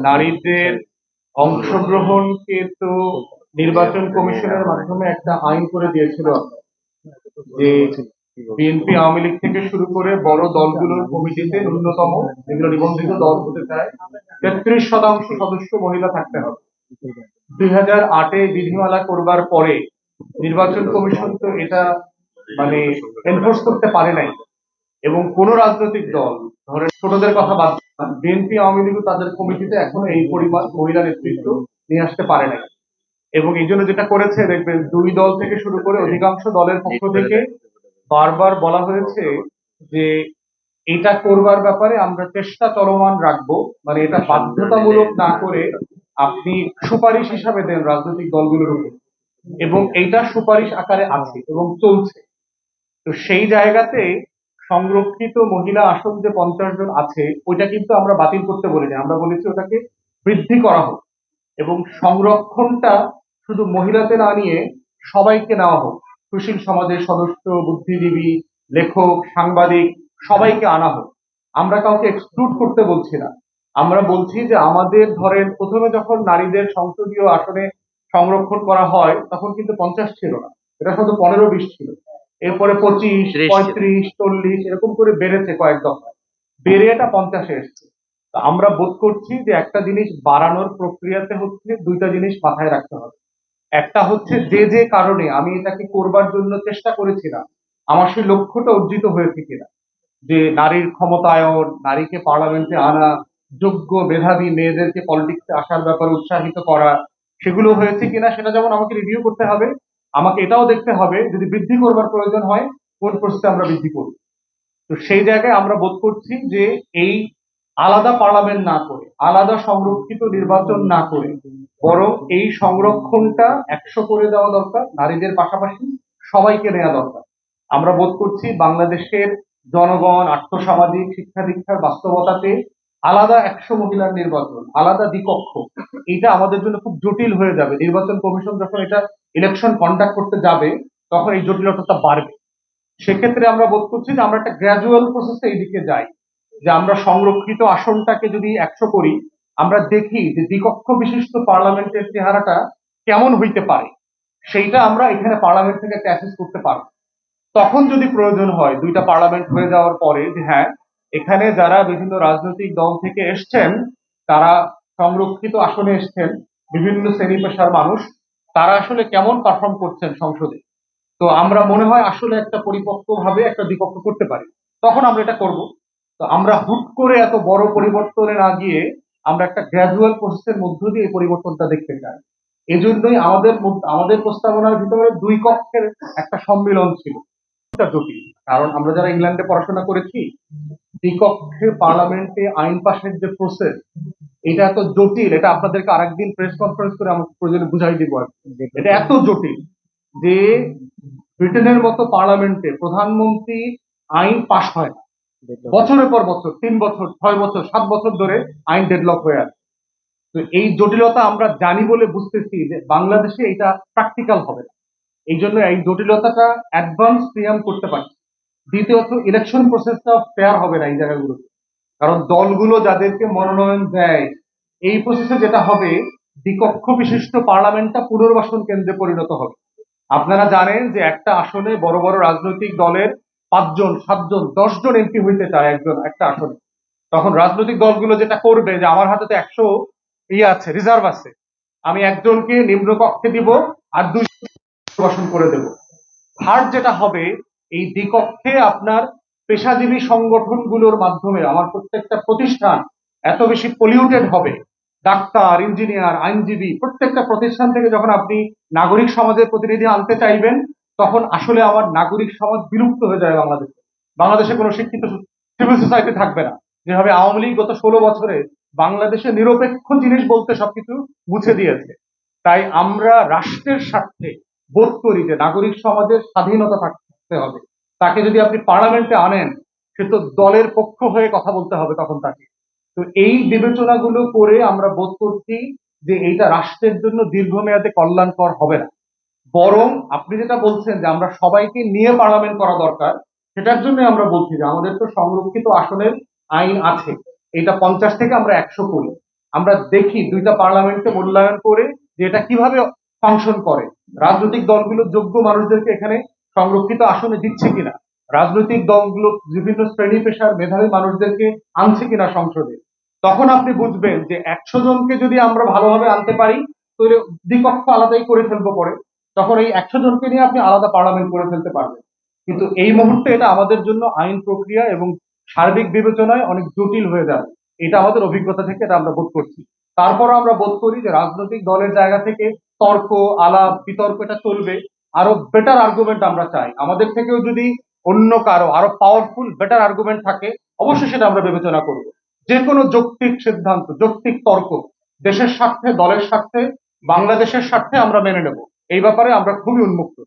নারীদের অংশগ্রহণকে তো নির্বাচন কমিশনের মাধ্যমে একটা আইন করে দিয়েছিল যে বিএনপি আওয়ামী লীগ থেকে শুরু করে বড় দলগুলোর কমিটিতে ন্যূনতম যেগুলো নিবন্ধিত দল হতে চায় 33% সদস্য মহিলা থাকতে হবে। 2008-এ বিধিমালা করবার পরে নির্বাচন কমিশন তো এটা মানে এনফোর্স করতে পারে নাই, এবং কোন রাজনৈতিক দল ধরে ছোটদের কথা বাদ বিএনপি আওয়ামী লীগ তাদের কমিটিতে এখনো এই পরিমাণ মহিলা নেতৃত্ব নিয়ে আসতে পারে নাই। এবং এই জন্য যেটা করেছে দেখবেন, দুই দল থেকে শুরু করে অধিকাংশ দলের পক্ষ থেকে বারবার বলা হয়েছে যে এটা করবার ব্যাপারে আমরা চেষ্টা চলমান রাখবো, মানে এটা বাধ্যতামূলক না করে আপনি সুপারিশ হিসাবে দেন রাজনৈতিক দলগুলোর উপর, এবং এইটা সুপারিশ আকারে আছে এবং চলছে। তো সেই জায়গাতে সংরক্ষিত মহিলা আসন যে 50 জন আছে ওইটা কিন্তু আমরা বাতিল করতে বলিনি, আমরা বলেছি ওটাকে বৃদ্ধি করা হোক, এবং সংরক্ষণটা শুধু মহিলাতে না নিয়ে সবাইকে নেওয়া হোক, সুশীল সমাজের সদস্য, বুদ্ধিজীবী, লেখক, সাংবাদিক সবাইকে আনা হোক। আমরা কাউকে এক্সক্লুড করতে বলছি না, আমরা বলছি যে আমাদের ধরেন প্রথমে যখন নারীদের সংসদীয় আসনে সংরক্ষণ করা হয় তখন কিন্তু 50 ছিল না, এটা শুধু 15-20 ছিল, এরপরে 25, 35, 40 এরকম করে বেড়েছে কয়েক দফা, বেড়ে এটা 50-এ এসছে। আমরা বোধ করছি যে একটা জিনিস বাড়ানোর প্রক্রিয়াতে হচ্ছে দুইটা জিনিস মাথায় রাখতে হবে। একটা হচ্ছে যে যে কারণে আমি এটাকে করবার জন্য চেষ্টা করেছিলাম আমার সেই লক্ষ্যটা অর্জিত হয়েছে কিনা, যে নারীর ক্ষমতায়ন, নারীকে পার্লামেন্টে আনা, যোগ্য মেধাবী মেয়েদেরকে পলিটিক্সে আসার ব্যাপারে উৎসাহিত করা, সেগুলো হয়েছে কিনা সেটা যেমন আমাকে রিভিউ করতে হবে, আমাকে এটাও দেখতে হবে যদি বৃদ্ধি করবার প্রয়োজন হয় কোন প্রসেসে আমরা বৃদ্ধি করব। তো সেই জায়গায় আমরা বোধ করছি যে এই আলাদা পার্লামেন্ট না করে, আলাদা সংরক্ষিত নির্বাচন না করে, বরং এই সংরক্ষণটা 100 করে দেওয়া দরকার, নারীদের পাশাপাশি সবাইকে নেওয়া দরকার। আমরা বোধ করছি বাংলাদেশের জনগণ আর্থসামাজিক শিক্ষা দীক্ষার বাস্তবতাতে আলাদা 100 মহিলার নির্বাচন, আলাদা দ্বিকক্ষ, এটা আমাদের জন্য খুব জটিল হয়ে যাবে। নির্বাচন কমিশন যখন এটা ইলেকশন কন্ডাক্ট করতে যাবে তখন এই জটিলতাটা বাড়বে। সেক্ষেত্রে আমরা বোধ করছি যে আমরা একটা গ্র্যাজুয়াল প্রসেসে এইদিকে যাই, যে আমরা সংরক্ষিত আসনটাকে যদি 100 করি, আমরা দেখি যে দ্বিকক্ষ বিশিষ্ট পার্লামেন্টের চেহারাটা কেমন হইতে পারে, সেইটা আমরা এখানে পার্লামেন্ট থেকে অ্যাসেস করতে পারবো। তখন যদি প্রয়োজন হয় দুইটা পার্লামেন্ট হয়ে যাওয়ার পরে যে হ্যাঁ, এখানে যারা বিভিন্ন রাজনৈতিক দল থেকে এসছেন, তারা সংরক্ষিত আসনে এসছেন, বিভিন্ন শ্রেণী পেশার মানুষ, তারা আসলে কেমন পারফর্ম করছেন সংসদে, তো আমরা মনে হয় আসলে একটা পরিপক্কভাবে একটা দ্বিকক্ষ করতে পারি, তখন আমরা এটা করব। তো আমরা হুট করে এত বড় পরিবর্তনে না গিয়ে আমরা একটা গ্র্যাজুয়াল প্রসেসের মধ্য দিয়ে এই পরিবর্তনটা দেখতে চাই। এজন্যই আমাদের প্রস্তাবনার ভিতরে দুই কক্ষের একটা সম্মিলন ছিল। এটা জটিল, কারণ আমরা যারা ইংল্যান্ডে পড়াশোনা করেছি, দ্বিকক্ষে পার্লামেন্টে আইন পাশের যে প্রসেস, এটা এত জটিল, এটা আপনাদেরকে আরেকদিন প্রেস কনফারেন্স করে আমাকে প্রয়োজনে বুঝাই দিব। এটা এত জটিল যে ব্রিটেনের মতো পার্লামেন্টে প্রধানমন্ত্রী আইন পাশ হয় না, বছরের পর বছর, 3 বছর, 6 বছর, 7 বছর ধরে আইন ডেডলক হয়ে আছে। তো এই জটিলতা আমরা জানি বলে বুঝতেছি যে বাংলাদেশে এটা প্র্যাকটিক্যাল হবে না, এই জন্য এই জটিলতাটা অ্যাডভান্স প্রিয়াম করতে পারছি। দ্বিতীয়ত, ইলেকশন প্রসেসটা ফেয়ার হবে না এই জায়গাগুলোতে, কারণ দলগুলো যাদেরকে মনোনয়ন দেয়, এই প্রসেসে যেটা হবে দ্বিকক্ষ বিশিষ্ট পার্লামেন্টটা পুনর্বাসন কেন্দ্রে পরিণত হবে। আপনারা জানেন যে একটা আসনে বড় বড় রাজনৈতিক দলের 5 জন, 7 জন, 10 জন এমপি হইতে চায় একজন একটা আসনে। তখন রাজনৈতিক দলগুলো যেটা করবে যে আমার হাতে তো 100 আছে, রিজার্ভ আছে, আমি একজনকে নিম্ন কক্ষে দিব আর 2 নির্বাচন করে দেব। থার্ড যেটা হবে, এই দ্বিকক্ষে আপনার পেশাজীবী সংগঠনগুলোর মাধ্যমে আমার প্রত্যেকটা প্রতিষ্ঠান এত বেশি পলিউটেড হবে, ডাক্তার, ইঞ্জিনিয়ার, আইনজীবী, প্রত্যেকটা প্রতিষ্ঠান থেকে যখন আপনি নাগরিক সমাজের প্রতিনিধি আনতে চাইবেন, তখন আসলে আমার নাগরিক সমাজ বিলুপ্ত হয়ে যায় বাংলাদেশে। বাংলাদেশে কোনো শিক্ষিত সিভিল সোসাইটি থাকবে না, যেভাবে আওয়ামী লীগ গত 16 বছরে বাংলাদেশে নিরপেক্ষ জিনিস বলতে সবকিছু মুছে দিয়েছে। তাই আমরা রাষ্ট্রের স্বার্থে বোধ করি যে নাগরিক সমাজের স্বাধীনতা থাকতে হবে। তাকে যদি আপনি পার্লামেন্টে আনেন, সে তো দলের পক্ষ হয়ে কথা বলতে হবে তখন তাকে। তো এই বিবেচনাগুলো করে আমরা বোধ করছি যে এইটা রাষ্ট্রের জন্য দীর্ঘমেয়াদে কল্যাণকর হবে না, বরং আপনি যেটা বলছেন যে আমরা সবাইকে নিয়ে পার্লামেন্ট করা দরকার, সেটার জন্য আমরা বলছি যে আমাদের তো সংরক্ষিত আসনের আইন আছে, এটা 50 থেকে আমরা 100 করি। আমরা দেখি দুইটা পার্লামেন্টকে মূল্যায়ন করে যে এটা কিভাবে ফাংশন করে, রাজনৈতিক দলগুলো যোগ্য মানুষদেরকে এখানে সংরক্ষিত আসনে দিচ্ছে কিনা, রাজনৈতিক দলগুলো বিভিন্ন শ্রেণী পেশার মেধাবী মানুষদেরকে আনছে কিনা সংসদে। তখন আপনি বুঝবেন যে 100 জনকে যদি আমরা ভালোভাবে আনতে পারি তাহলে দ্বিপক্ষ আলাদাই করে ফেলবো পরে, তখন এই 100 জনকে নিয়ে আপনি আলাদা পার্লামেন্ট করে ফেলতে পারবেন। কিন্তু এই মুহূর্তে এটা আমাদের জন্য আইন প্রক্রিয়া এবং সার্বিক বিবেচনায় অনেক জটিল হয়ে যাবে। এটা আমাদের অভিজ্ঞতা থেকে এটা আমরা বোধ করছি। তারপরও আমরা বোধ করি যে রাজনৈতিক দলের জায়গা থেকে তর্ক, আলাপ, বিতর্ক এটা চলবে। আরো বেটার আর্গুমেন্ট আমরা চাই। আমাদের থেকেও যদি অন্য কারো আরো পাওয়ারফুল বেটার আর্গুমেন্ট থাকে, অবশ্যই সেটা আমরা বিবেচনা করব। যে কোনো যৌক্তিক সিদ্ধান্ত, যৌক্তিক তর্ক দেশের স্বার্থে, দলের স্বার্থে, বাংলাদেশের স্বার্থে আমরা মেনে নেব। এই ব্যাপারে আমরা খুবই উন্মুক্ত।